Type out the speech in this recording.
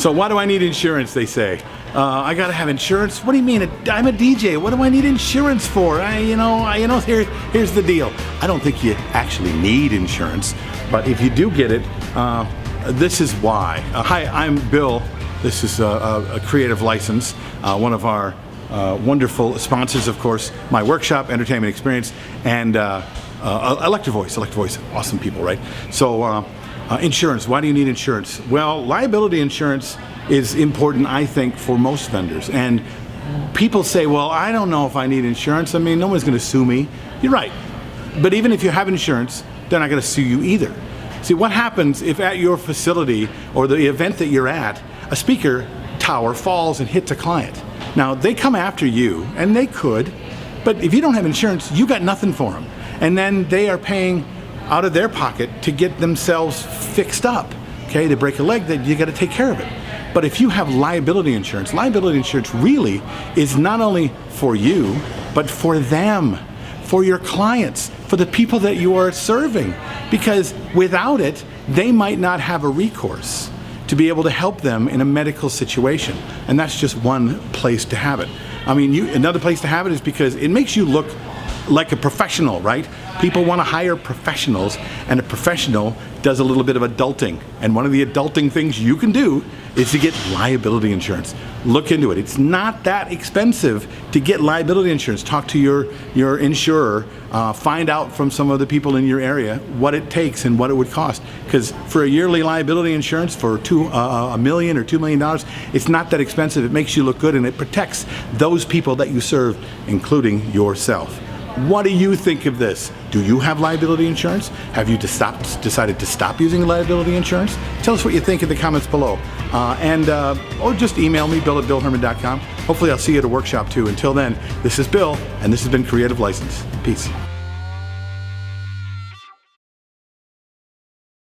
So why do I need insurance, they say? I gotta have insurance? What do you mean? I'm a DJ. What do I need insurance for? Here's the deal. I don't think you actually need insurance, but if you do get it, this is why. Hi, I'm Bill. This is a creative license, one of our wonderful sponsors, of course, my workshop, Entertainment Experience, and Electro Voice, awesome people, right? So insurance, why do you need insurance? Well, liability insurance is important, I think, for most vendors. And people say, well, I don't know if I need insurance. I mean, no one's gonna sue me. You're right. But even if you have insurance, they're not gonna sue you either. See, what happens if at your facility or the event that you're at, a speaker tower falls and hits a client? Now, they come after you, and they could, but if you don't have insurance, you got nothing for them. And then they are paying out of their pocket to get themselves fixed up. Okay, they break a leg, that you got to take care of it. But if you have liability insurance really is not only for you, but for them, for your clients, for the people that you are serving. Because without it, they might not have a recourse to be able to help them in a medical situation. And that's just one place to have it. I mean, another place to have it is because it makes you look like a professional, right? People want to hire professionals, and a professional does a little bit of adulting. And one of the adulting things you can do is to get liability insurance. Look into it. It's not that expensive to get liability insurance. Talk to your insurer. Find out from some of the people in your area what it takes and what it would cost. Because for a yearly liability insurance for $1 million or $2 million, it's not that expensive. It makes you look good, and it protects those people that you serve, including yourself. What do you think of this? Do you have liability insurance? Have you decided to stop using liability insurance? Tell us what you think in the comments below. Or just email me, bill@billherman.com. Hopefully I'll see you at a workshop too. Until then, this is Bill, and this has been Creative License. Peace.